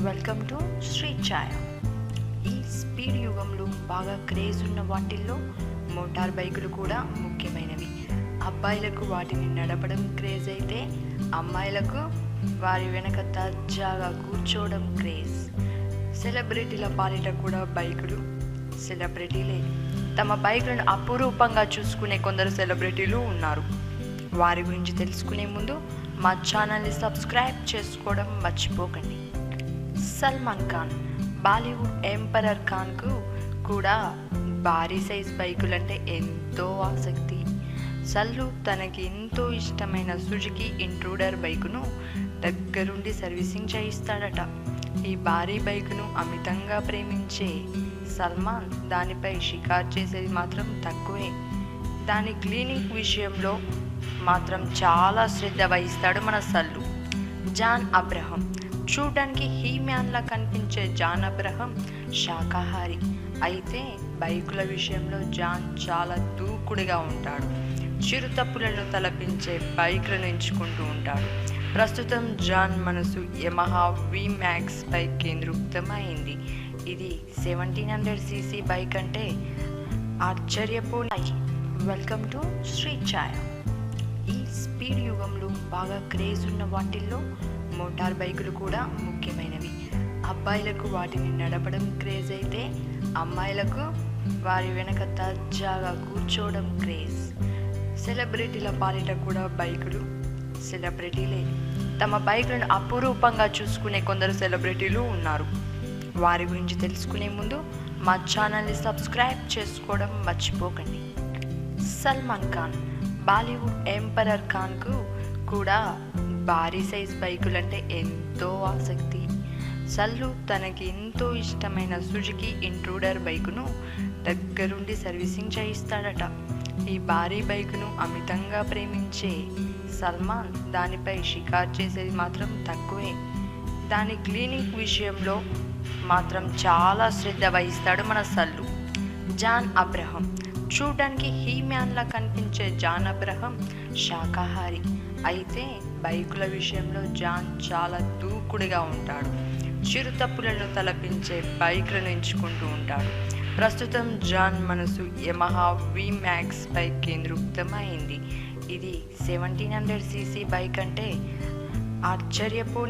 Welcome to Shri ఛాయ. ఈ speed యుగంలో బాగా క్రేజ్ ఉన్న వాటిల్లో మోటార్ బైకులు కూడా ముఖ్యమైనవి. అబ్బాయిలకు వాటిని నడపడం క్రేజ్ అయితే అమ్మాయిలకు వారి వెనక తాజాగా కూర్చోవడం క్రేజ్. సెలబ్రిటీల పాలిట కూడా బైకులు సెలబ్రిటీలే. తమ బైకులను అపురూపంగా చూసుకునే కొందరు సెలబ్రిటీలు ఉన్నారు. వారి గురించి తెలుసుకునే ముందు మా ఛానల్ని సబ్స్క్రైబ్ చేసుకోవడం మర్చిపోకండి. సల్మాన్ ఖాన్, బాలీవుడ్ ఎంపరర్ ఖాన్కు కూడా భారీ సైజ్ బైకులంటే ఎంతో ఆసక్తి. సల్లు తనకి ఎంతో ఇష్టమైన సుజుకి ఇంట్రూడర్ బైకును దగ్గరుండి సర్వీసింగ్ చేయిస్తాడట. ఈ భారీ బైకును అమితంగా ప్రేమించే సల్మాన్ దానిపై షికారు చేసేది మాత్రం తక్కువే. దాని క్లీనింగ్ విషయంలో మాత్రం చాలా శ్రద్ధ వహిస్తాడు మన సల్లు. జాన్ అబ్రహం, చూడ్డానికి హీమ్యాన్లా కనిపించే జాన్ అబ్రహం శాకాహారి అయితే బైకుల విషయంలో జాన్ చాలా దూకుడుగా ఉంటాడు. చిరుతప్పులను తలపించే బైకులను ఎంచుకుంటూ ఉంటాడు. ప్రస్తుతం జాన్ మనసు యమహా VMAX పై కేంద్రీకృతమైంది. ఇది 1700cc బైక్ అంటే ఆశ్చర్యపోయి. వెల్కమ్ టు శ్రీ ఛాయ. ఈ స్పీడ్ యుగంలో బాగా క్రేజ్ ఉన్న వాటిల్లో మోటార్ బైకులు కూడా ముఖ్యమైనవి. అబ్బాయిలకు వాటిని నడపడం క్రేజ్ అయితే అమ్మాయిలకు వారి వెనక తాజాగా కూర్చోవడం క్రేజ్. సెలబ్రిటీల పాలిట కూడా బైకులు సెలబ్రిటీలే. తమ బైకులను అపురూపంగా చూసుకునే కొందరు సెలబ్రిటీలు ఉన్నారు. వారి గురించి తెలుసుకునే ముందు మా ఛానల్ని సబ్స్క్రైబ్ చేసుకోవడం మర్చిపోకండి. సల్మాన్ ఖాన్, బాలీవుడ్ ఎంపరర్ ఖాన్కు కూడా భారీ సైజ్ బైకులంటే ఎంతో ఆసక్తి. సల్లు తనకి ఎంతో ఇష్టమైన సుజుకి ఇంట్రూడర్ బైకును దగ్గరుండి సర్వీసింగ్ చేయిస్తాడట. ఈ భారీ బైకును అమితంగా ప్రేమించే సల్మాన్ దానిపై షికారు చేసేది మాత్రం తక్కువే. దాని క్లీనింగ్ విషయంలో మాత్రం చాలా శ్రద్ధ వహిస్తాడు మన సల్లు. జాన్ అబ్రహం, చూడ్డానికి హీమ్యాన్లా కనిపించే జాన్ అబ్రహం శాకాహారి అయితే బైకుల విషయంలో జాన్ చాలా దూకుడుగా ఉంటాడు. చిరుతప్పులను తలపించే బైకులను ఎంచుకుంటూ ఉంటాడు. ప్రస్తుతం జాన్ మనసు యమహా VMAX పై కేంద్రీకృతమైంది. ఇది 1700cc బైక్ అంటే ఆశ్చర్యపో